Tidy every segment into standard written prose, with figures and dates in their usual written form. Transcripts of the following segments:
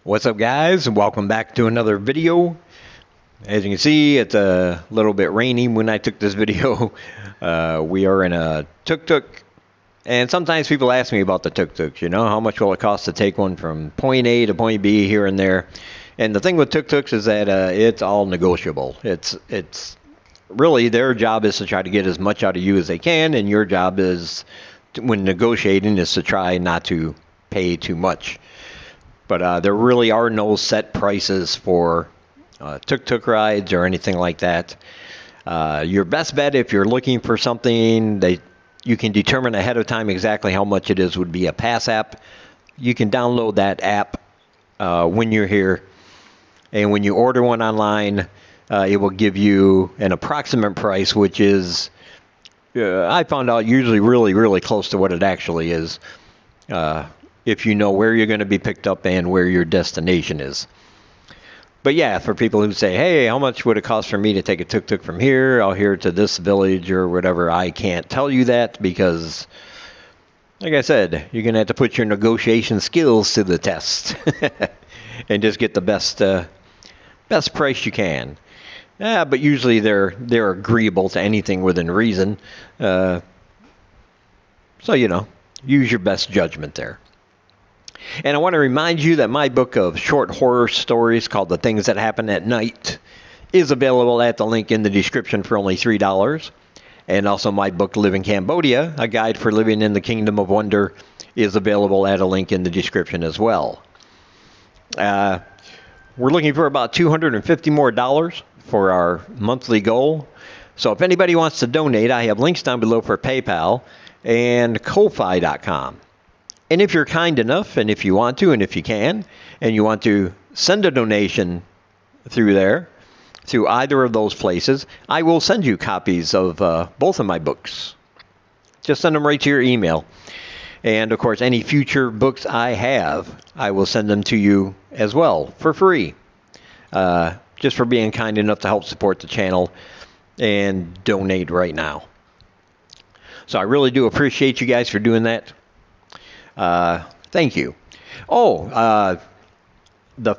What's up, guys? Welcome back to another video. As you can see, it's a little bit rainy when I took this video. We are in a tuk-tuk, and sometimes people ask me about the tuk-tuks, you know, how much will it cost to take one from point A to point B here and there. And the thing with tuk-tuks is that it's all negotiable. It's really their job is to try to get as much out of you as they can, and your job is, when negotiating, is to try not to pay too much. But there really are no set prices for tuk-tuk rides or anything like that. Your best bet, if you're looking for something that you can determine ahead of time exactly how much it is, would be a Pass app. You can download that app when you're here, and when you order one online, it will give you an approximate price, which is, I found out, usually really close to what it actually is. If you know where you're going to be picked up and where your destination is. But yeah, for people who say, hey, how much would it cost for me to take a tuk-tuk from here out here to this village or whatever, I can't tell you that because, like I said, you're going to have to put your negotiation skills to the test and just get the best price you can. But usually they're agreeable to anything within reason. So, you know, use your best judgment there. And I want to remind you that my book of short horror stories called The Things That Happen at Night is available at the link in the description for only $3. And also my book, Live in Cambodia, A Guide for Living in the Kingdom of Wonder, is available at a link in the description as well. We're looking for about $250 more for our monthly goal. So if anybody wants to donate, I have links down below for PayPal and Ko-Fi.com. And if you're kind enough, and if you want to, and if you can, and you want to send a donation through there, through either of those places, I will send you copies of both of my books. Just send them right to your email. And, of course, any future books I have, I will send them to you as well for free. Just for being kind enough to help support the channel and donate right now. So I really do appreciate you guys for doing that. Thank you. The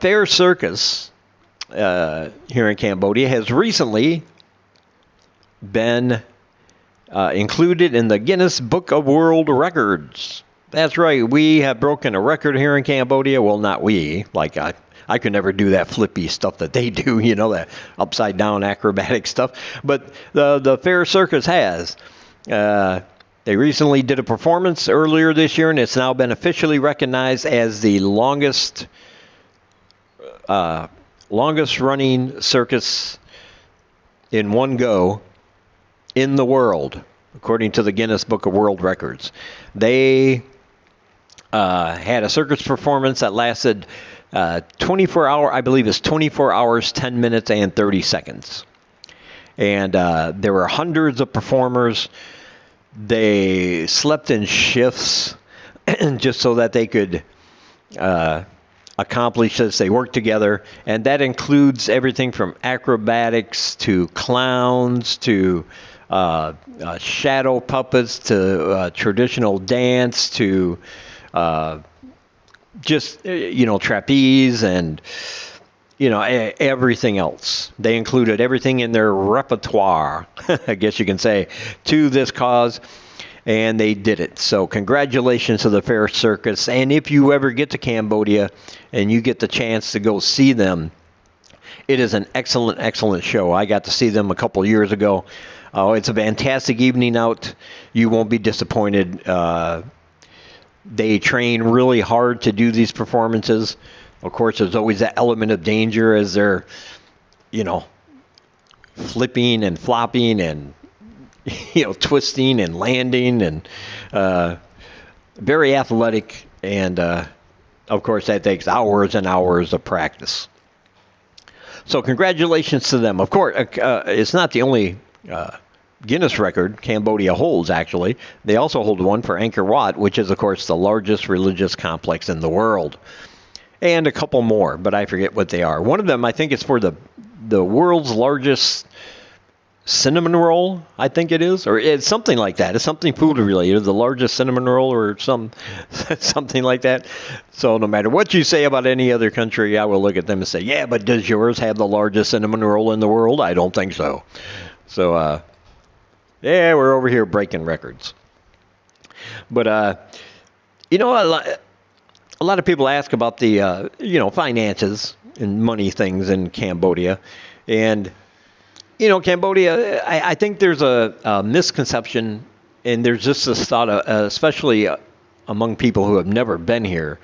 Fair Circus here in Cambodia has recently been included in the Guinness Book of World Records. That's right, we have broken a record here in Cambodia. Well, not we. Like, I could never do that flippy stuff that they do, you know, that upside down acrobatic stuff. But the Fair Circus has. They recently did a performance earlier this year, and it's now been officially recognized as the longest running circus in one go in the world, according to the Guinness Book of World Records. They had a circus performance that lasted 24 hours, 10 minutes, and 30 seconds. And there were hundreds of performers. They slept in shifts just so that they could accomplish this. They worked together, and that includes everything from acrobatics to clowns to shadow puppets to traditional dance to just, you know, trapeze and, you know, everything else. They included everything in their repertoire, I guess you can say, to this cause, and they did it. So congratulations to the Fair Circus. And if you ever get to Cambodia and you get the chance to go see them, it is an excellent show. I got to see them a couple years ago. It's a fantastic evening out. You won't be disappointed. They train really hard to do these performances. Of course, there's always that element of danger as they're, you know, flipping and flopping and, you know, twisting and landing and very athletic. And, of course, that takes hours and hours of practice. So congratulations to them. Of course, it's not the only Guinness record Cambodia holds, actually. They also hold one for Angkor Wat, which is, of course, the largest religious complex in the world. And a couple more, but I forget what they are. One of them, I think, is for the world's largest cinnamon roll, I think it is, or it's something like that. It's something food related, the largest cinnamon roll or something like that. So no matter what you say about any other country, I will look at them and say, yeah, but does yours have the largest cinnamon roll in the world? I don't think so. So, yeah, we're over here breaking records. But, you know, a lot of people ask about the, finances and money things in Cambodia. And Cambodia, I think there's a misconception, and there's just this thought, especially among people who have never been here,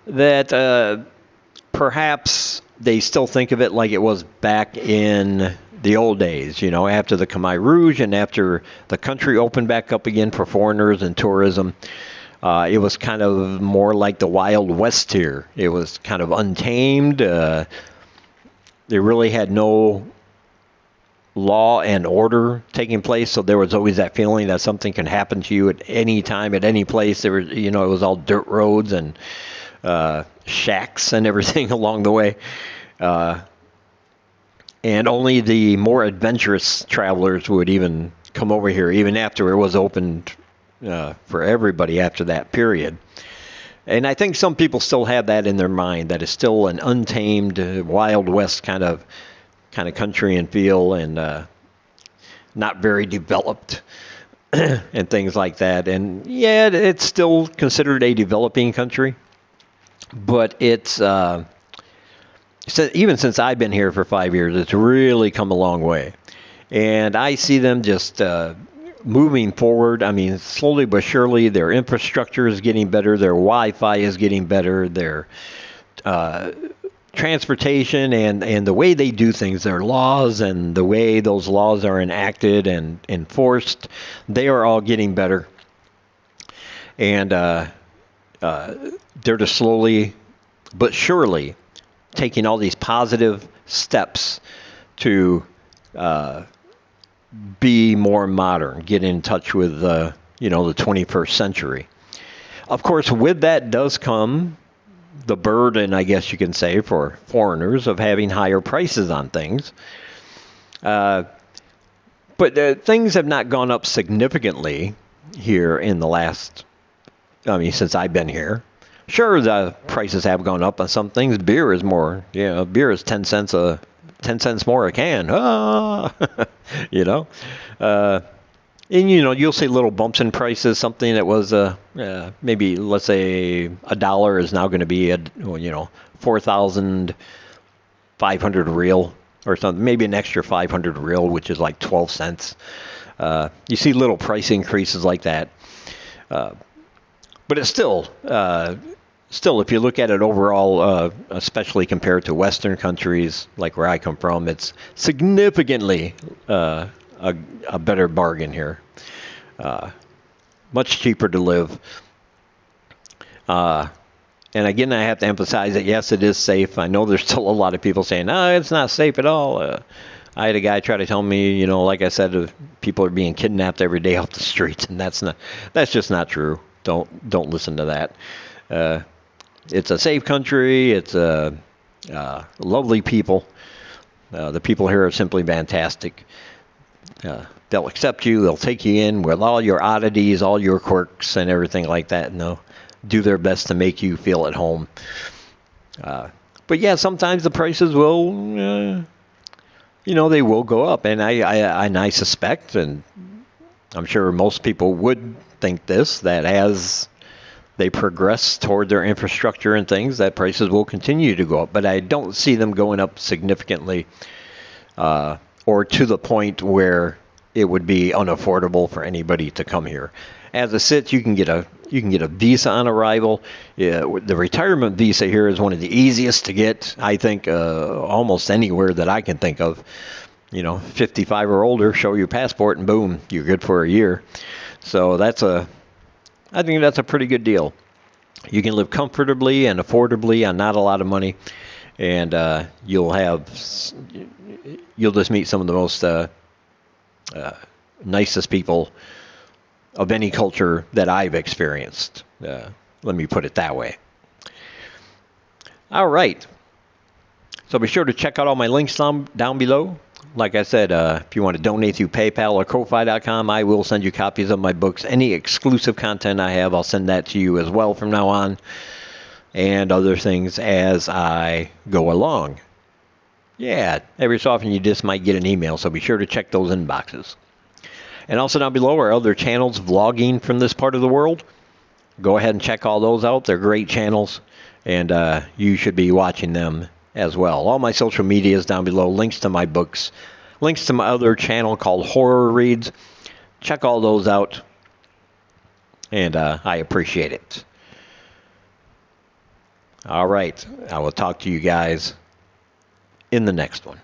that perhaps they still think of it like it was back in the old days, after the Khmer Rouge and after the country opened back up again for foreigners and tourism. It was kind of more like the Wild West here. It was kind of untamed. They really had no law and order taking place, so there was always that feeling that something can happen to you at any time, at any place. There was, it was all dirt roads and shacks and everything along the way, and only the more adventurous travelers would even come over here, even after it was opened for everybody after that period. And I think some people still have that in their mind, that it's still an untamed, Wild West kind of country and feel, and not very developed and things like that. And yeah, it's still considered a developing country, but it's even since I've been here for 5 years, it's really come a long way. And I see them just moving forward. I mean, slowly but surely, their infrastructure is getting better, their Wi-Fi is getting better, their transportation and the way they do things, their laws and the way those laws are enacted and enforced, they are all getting better. And they're just slowly but surely taking all these positive steps to be more modern, get in touch with the 21st century. Of course, with that does come the burden, I guess you can say, for foreigners of having higher prices on things. But things have not gone up significantly here in the last, since I've been here. Sure, the prices have gone up on some things. Beer is more, beer is 10 cents more a can. And you'll see little bumps in prices. Something that was maybe, let's say, $1 is now going to be 4,500 real or something. Maybe an extra 500 real, which is like 12 cents. You see little price increases like that. But it's still, if you look at it overall, especially compared to Western countries like where I come from, it's significantly a better bargain here. Much cheaper to live. And again, I have to emphasize that, yes, it is safe. I know there's still a lot of people saying, no, it's not safe at all. I had a guy try to tell me, like I said, people are being kidnapped every day off the streets, and that's just not true. Don't listen to that. It's a safe country. It's lovely people. The people here are simply fantastic. They'll accept you. They'll take you in with all your oddities, all your quirks, and everything like that. And they'll do their best to make you feel at home. But yeah, sometimes the prices will, they will go up. And I suspect, and I'm sure most people would think this, that as they progress toward their infrastructure and things, that prices will continue to go up. But I don't see them going up significantly, or to the point where it would be unaffordable for anybody to come here. As it sits, you can get a visa on arrival. The retirement visa here is one of the easiest to get, I think, almost anywhere that I can think of. 55 or older, show your passport, and boom, you're good for a year. So I think that's a pretty good deal. You can live comfortably and affordably on not a lot of money, and you'll just meet some of the most nicest people of any culture that I've experienced. Let me put it that way. All right. So be sure to check out all my links down below. like I said, if you want to donate through PayPal or Ko-Fi.com, I will send you copies of my books. Any exclusive content I have, I'll send that to you as well from now on, and other things as I go along. Yeah, every so often you just might get an email, so be sure to check those inboxes. And also down below are other channels vlogging from this part of the world. Go ahead and check all those out. They're great channels, and you should be watching them as well. All my social media is down below. Links to my books. Links to my other channel called Horror Reads. Check all those out, and I appreciate it. All right. I will talk to you guys in the next one.